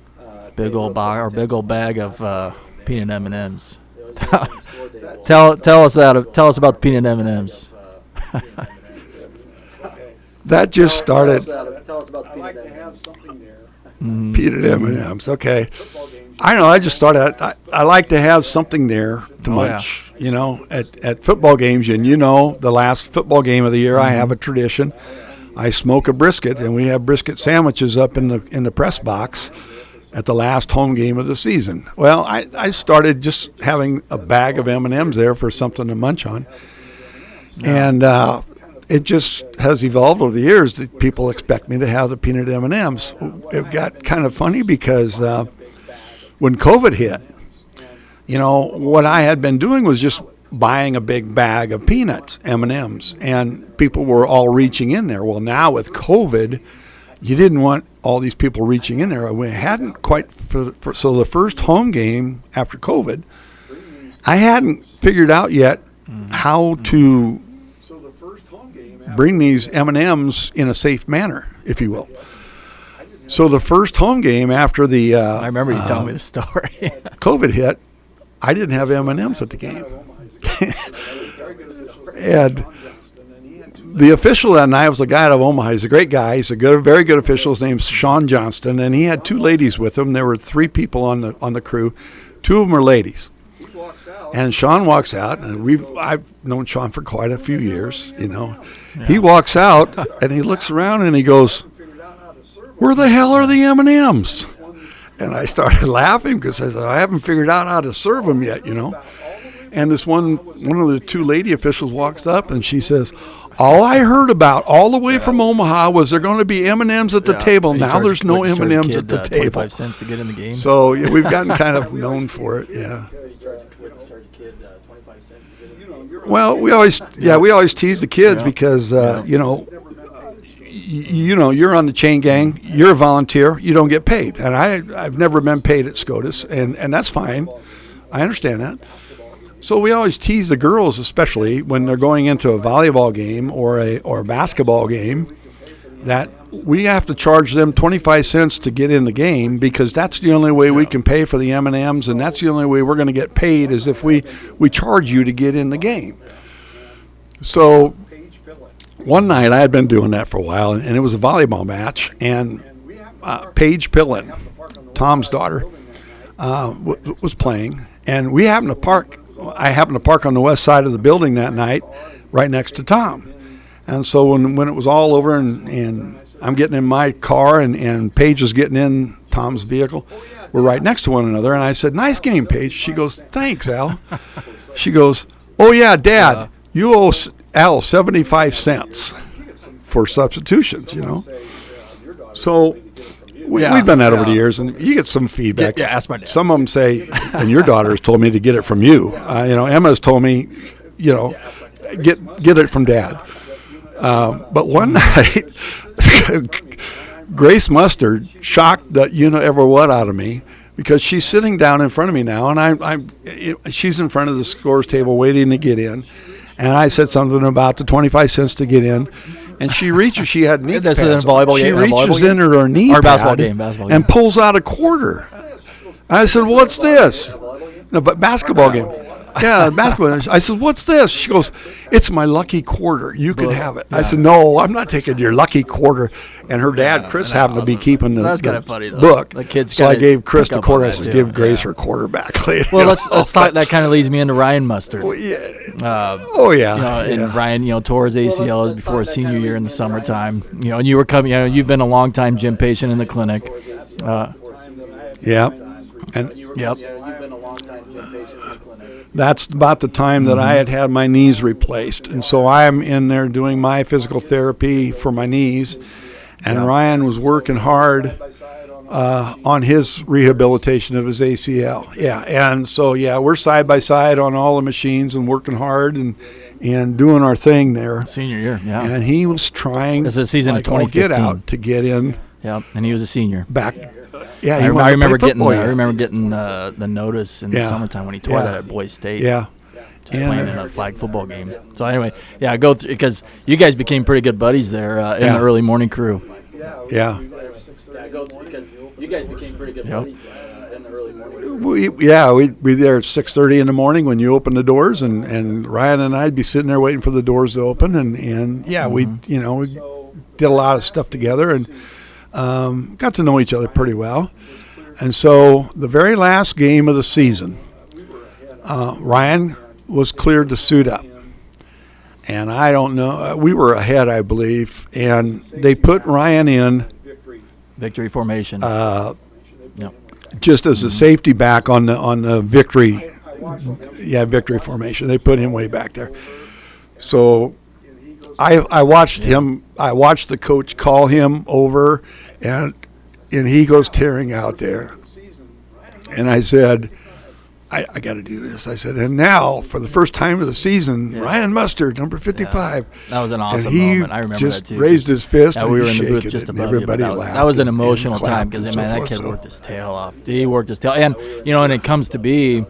big old bag of peanut M&Ms. Tell us about the peanut M&Ms. That just started. Tell us about the peanut M&Ms. Peanut M&Ms. Okay. I don't know. I just started. I like to have something there to munch. At football games, and the last football game of the year, I have a tradition. I smoke a brisket, and we have brisket sandwiches up in the press box at the last home game of the season. Well, I started just having a bag of M&Ms there for something to munch on, and it just has evolved over the years that people expect me to have the peanut M&Ms. It got kind of funny because when COVID hit, what I had been doing was just buying a big bag of peanuts, M&Ms, and people were all reaching in there. Well, now with COVID, you didn't want all these people reaching in there. We hadn't quite, so the first home game after COVID, I hadn't figured out yet how to bring these M&Ms in a safe manner, if you will. So the first home game after the I remember you telling me the story. COVID hit, I didn't have M&Ms at the game. And the official that night was a guy out of Omaha. He's a great guy. He's a very good official. His name's Sean Johnston, and he had two ladies with him. There were three people on the crew. Two of them are ladies. And Sean walks out, and I've known Sean for quite a few years, Yeah. He walks out, and he looks around, and he goes, "Where the hell are the M&Ms?" And I started laughing because I said, I haven't figured out how to serve them yet, And this one of the two lady officials walks up, and she says, "All I heard about all the way from Omaha was there going to be M&Ms at the table. Now there's no M&Ms at the table." 25 cents to get in the game. So we've gotten kind of known for it, yeah. Well, we always tease the kids because you're on the chain gang, you're a volunteer, you don't get paid. And I've never been paid at Scotus, and that's fine. I understand that. So we always tease the girls, especially when they're going into a volleyball game or a basketball game, that we have to charge them 25 cents to get in the game because that's the only way we can pay for the M&Ms, and that's the only way we're going to get paid is if we charge you to get in the game. So one night I had been doing that for a while, and it was a volleyball match, and Paige Pillen, Tom's daughter, was playing, and we happened to park. I happened to park on the west side of the building that night, right next to Tom. And so when it was all over and I'm getting in my car and Paige is getting in Tom's vehicle, were right next to one another. And I said, "Nice game, Paige." She goes, "Thanks, Al." She goes, "Oh, yeah, Dad, you owe Al 75 cents for substitutions, So we've done that over the years, and you get some feedback. Yeah, ask my dad. Some of them say, and your daughter has told me to get it from you. Emma's told me, get it from Dad. But one night, Grace Mustard shocked the ever what out of me, because she's sitting down in front of me now, and she's in front of the scores table waiting to get in, and I said something about the 25 cents to get in, and she reaches. She had knee pads. This is a volleyball she game. reaches in her knee or pad basketball game. And pulls out a quarter. I said, "What's this?" No, but basketball game. Yeah, basketball. I said, "What's this?" She goes, "It's my lucky quarter. You can have it." I said, "No, I'm not taking your lucky quarter." And her dad, Chris, happened to be keeping That's kind of funny, though. book. The kids so I gave Chris the quarter. I said, said, "Give Grace her quarter back later." Well, let's talk. That kind of leads me into Ryan Mustard. Oh, yeah. And Ryan, tore his ACL before his senior year in the summertime. And you were coming. You've been a long time gym patient in the clinic. Yeah. And yep. That's about the time that I had my knees replaced. And so I'm in there doing my physical therapy for my knees. And Ryan was working hard on his rehabilitation of his ACL. Yeah. And so, we're side by side on all the machines and working hard and doing our thing there. Senior year, yeah. And he was trying this is the season of 2015. Get out to get in. Yep. And he was a senior. Back. Yeah, I remember getting the notice in the summertime when he tore that at Boise State. Yeah. Just playing in a flag football game. So anyway, go through, because you guys became pretty good buddies there in the early morning crew. Yeah. Because you guys became pretty good buddies in the early morning. We'd be there at 6:30 in the morning when you open the doors, and Ryan and I'd be sitting there waiting for the doors to open, and we did a lot of stuff together and got to know each other pretty well. And so the very last game of the season, Ryan was cleared to suit up. And I don't know, we were ahead, I believe, and they put Ryan in victory formation. Just as a safety back on the victory formation. They put him way back there. So I watched him. I watched the coach call him over, and he goes tearing out there. And I said, I got to do this. I said, and now for the first time of the season, Ryan Mustard, number 55. Yeah. That was an awesome moment. I remember just that too. Raised his fist. Yeah, and we were in the shaking booth just it, above everybody you. laughed. That was an emotional time because that kid so. worked his tail off. He worked his tail, and and it comes to be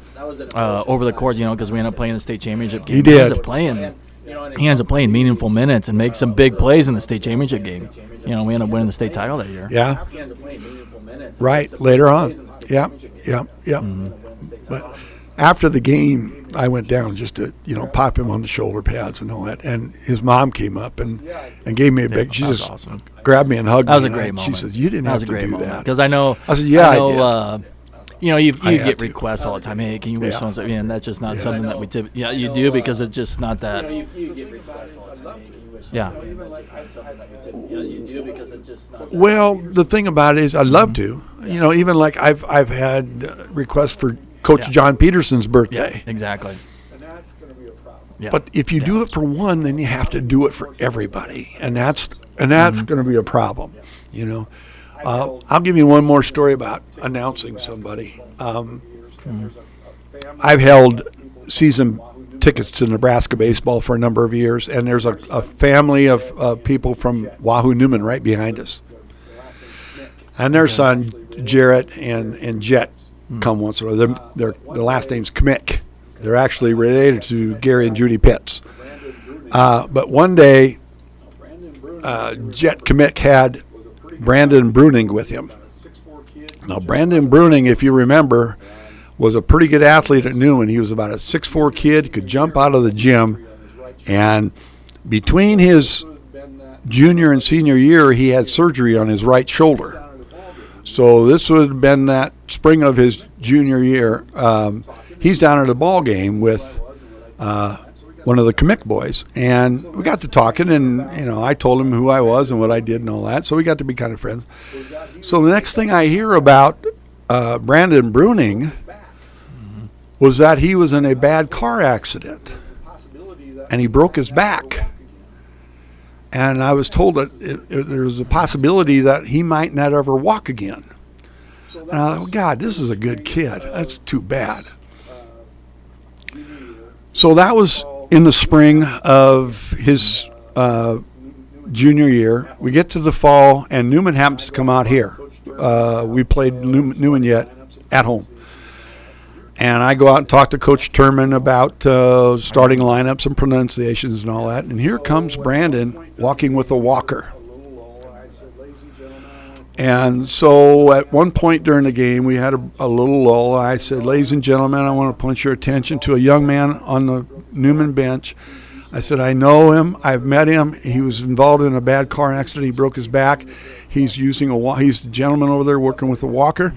over the course, because we ended up playing the state championship game. He did. He ends up playing meaningful minutes and makes some big plays in the state championship game. We ended up winning the state title that year. Yeah. Right, later on. Yeah. Mm-hmm. But after the game, I went down just to, pop him on the shoulder pads and all that. And his mom came up and gave me a big, she just grabbed me and hugged me. That was a great moment. She said, "You didn't have to do that." Because I know. I said, "Yeah, I did." You get requests all the time. Hey, can you wish so-and-so? And that's just not something that we typically. Yeah, you do because it's just not that. You get requests all the time. Hey, can you wish yeah. You do because it's just not. Well, the thing about it is, I'd love to. Even like I've had requests for Coach Jon Peterson's birthday. Yeah, exactly. And that's going to be a problem. Yeah. But if you do it for one, then you have to do it for everybody, and that's going to be a problem. I'll give you one more story about announcing somebody. I've held season tickets to Nebraska baseball for a number of years, and there's a family of people from Wahoo Newman right behind us. And their son, Jarrett and Jet, come once in a while. Their last name's Kmick. They're actually related to Gary and Judy Pitts. But one day, Jet Kmick had Brandon Bruning with him. Now, Brandon Bruning, if you remember, was a pretty good athlete at Newman. He was about a 6'4" kid, could jump out of the gym. And between his junior and senior year, he had surgery on his right shoulder. So this would have been that spring of his junior year. He's down at a ball game with one of the commit boys, and we got to talking, and I told him who I was and what I did and all that, so we got to be kind of friends. So the next thing I hear about Brandon Bruning was that he was in a bad car accident, and he broke his back. And I was told that there was a possibility that he might not ever walk again. And I thought, God, this is a good kid. That's too bad. So that was in the spring of his junior year. We get to the fall, and Newman happens to come out here. We played Newman yet at home. And I go out and talk to Coach Turman about starting lineups and pronunciations and all that. And here comes Brandon walking with a walker. And so at one point during the game, we had a little lull. I said, ladies and gentlemen, I want to point your attention to a young man on the Newman bench. I said, I know him. I've met him. He was involved in a bad car accident. He broke his back. He's using he's the gentleman over there working with a walker.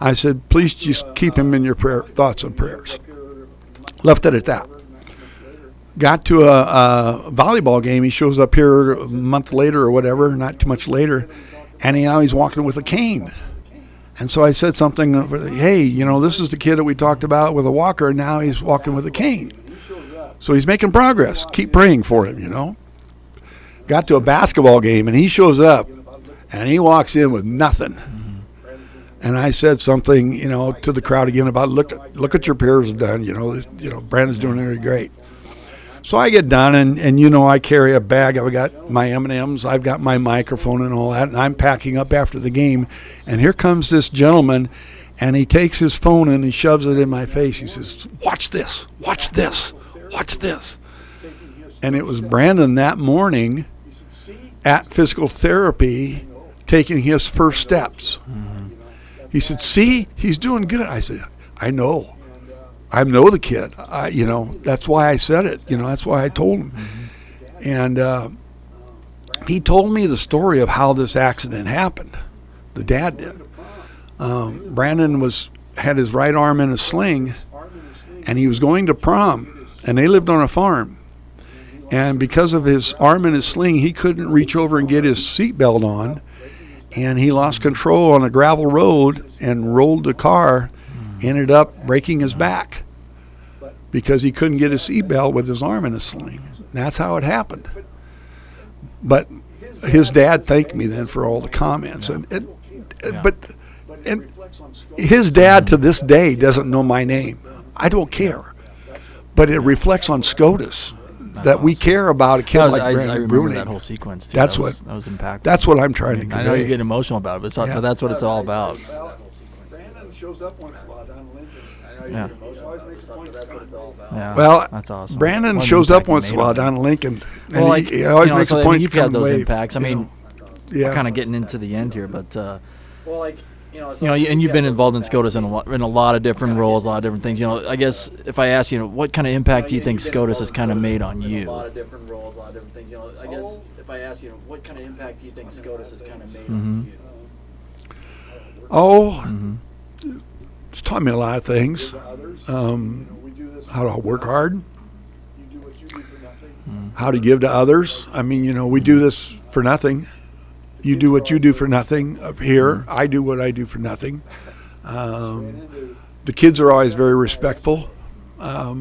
I said, please just keep him in your thoughts and prayers. Left it at that. Got to a volleyball game. He shows up here a month later or whatever, not too much later, and now he's walking with a cane. And so I said something, hey, this is the kid that we talked about with a walker, and now he's walking with a cane. So he's making progress. Keep praying for him, Got to a basketball game, and he shows up, and he walks in with nothing. And I said something, to the crowd again about look what your peers have done. Brandon's doing really great. So I get done, and I carry a bag. I've got my M&Ms, I've got my microphone and all that, and I'm packing up after the game. And here comes this gentleman, and he takes his phone and he shoves it in my face. He says, "Watch this, watch this, watch this." And it was Brandon that morning at physical therapy taking his first steps. He said, "See, he's doing good." I said, "I know. I know the kid. That's why I said it. That's why I told him." And he told me the story of how this accident happened. The dad did. Brandon had his right arm in a sling, and he was going to prom, and they lived on a farm. And because of his arm in his sling, he couldn't reach over and get his seatbelt on. And he lost control on a gravel road and rolled the car, ended up breaking his back because he couldn't get his seatbelt with his arm in a sling. That's how it happened. But his dad thanked me then for all the comments. But his dad to this day doesn't know my name. I don't care. But it reflects on Scotus. That we care about a kid like Brandon I remember Bruning. That whole sequence too. That was impactful. That's what I'm trying to convey. I know you're getting emotional about it, but that's what it's all about. Brandon shows up once in a while down Lincoln. Yeah. Always makes a point. That's what it's all about. Yeah, Well, that's awesome. Brandon shows up once in a while down in Lincoln, and he always makes a point. You've had those impacts. We're kind of getting into the end here, but and you've been involved in Scotus in a lot of different roles, a lot of different things. I guess if I ask you, what kind of impact do you think Scotus has kind of made on you? A lot of different roles, a lot of different things. I guess if I ask you, what kind of impact do you think Scotus has kind of made on you? It's taught me a lot of things. How to work hard, how to give to others. We do this for nothing. You do what you do for nothing up here. I do what I do for nothing. The kids are always very respectful. I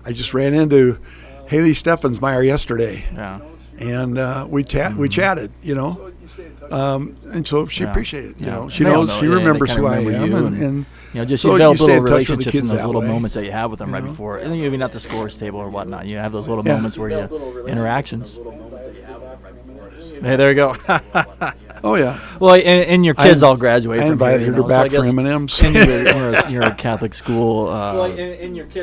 just ran into Haley Steffensmeyer yesterday, and we chatted. And so she appreciated it. She knows, she remembers who I am, and just so you develop you stay little in touch with the relationships kids and those that little way. moments that you have with them right before, and then even at the scores table or whatnot. You have those little moments where you interactions. Hey, there you go. Oh yeah. Well, and your kids all graduate I from here. invited her back for M&Ms. And you're a Catholic school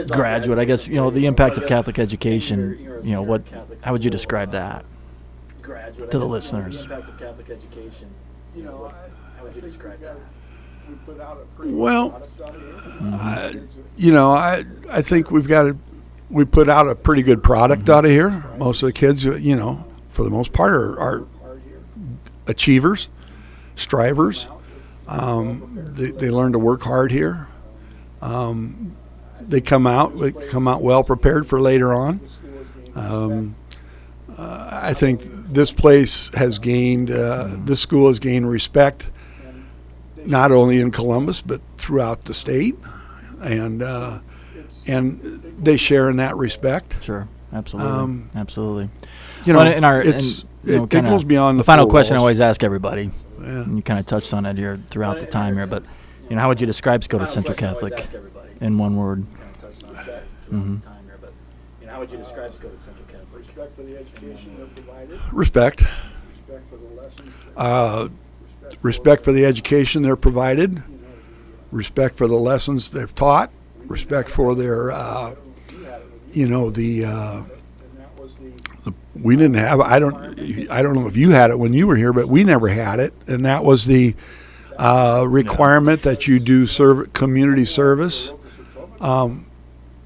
graduate. I guess the impact of Catholic education. How would you describe that to the listeners? Well, I think we put out a pretty good product out of here. Most of the kids, for the most part, are achievers, strivers. They learn to work hard here. they come out well prepared for later on. I think this place has gained, this school has gained respect, not only in Columbus but throughout the state, and they share in that respect. Sure, absolutely, absolutely. It goes beyond the final question I always ask everybody. Yeah. And you kind of touched on it here throughout the time here, but how would you describe Scotus Central Catholic in one word? Mm-hmm. How would you describe Scotus Central Catholic? Respect for the education they're provided. Respect. Respect for the lessons. Respect for the education they're provided. Respect for the lessons they've taught. Respect for their, we didn't have. I don't know if you had it when you were here, but we never had it, and that was the requirement that you do community service.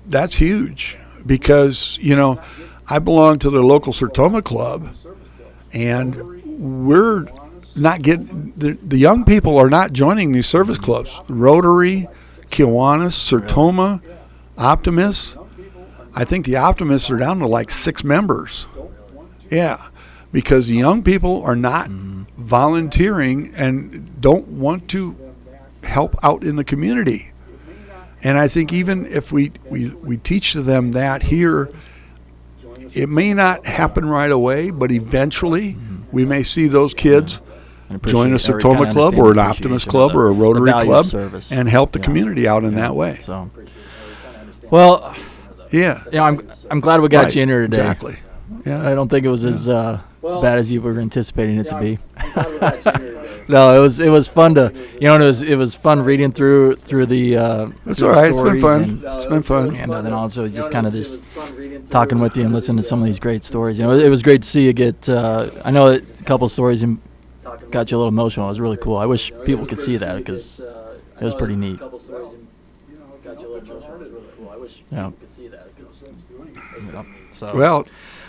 That's huge because I belong to the local Sertoma club, and we're not getting the young people are not joining these service clubs. Rotary, Kiwanis, Sertoma, Optimists. I think the Optimists are down to like 6 members. Yeah, because the young people are not volunteering and don't want to help out in the community. And I think even if we teach them that here, it may not happen right away, but eventually we may see those kids join a Sertoma club or an Optimist club or a Rotary club and help the communady out in that way. So, well, I'm glad we got you in here today. Exactly. Yeah. I don't think it was as bad as you were anticipating it to be. No, it was fun to it was fun reading through the. It's all right. It's been fun. It's been fun. And then also just kind of just talking with you and listening to some of these great stories. It was great to see you get. I know a couple of stories got you a little emotional. It was really cool. I wish people could see that because it was pretty neat. Yeah. So. Well,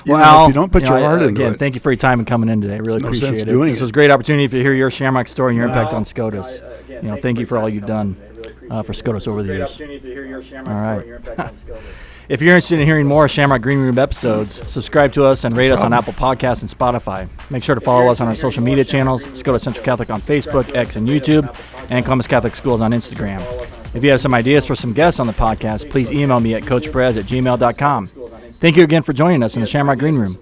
if you don't put your heart into it. Thank you for your time and coming in today. I really appreciate it. This was a great opportunity to hear your Shamrock story and your impact on Scotus. Thank you for all you've done for Scotus over the years. All right. If you're interested in hearing more Shamrock Green Room episodes, subscribe to us and rate us on Apple Podcasts and Spotify. Make sure to follow us on our social media channels, Scotus Central Catholic on Facebook, X, and YouTube, and Columbus Catholic Schools on Instagram. If you have some ideas for some guests on the podcast, please email me at coachbrez@gmail.com. Thank you again for joining us in the Shamrock Green Room.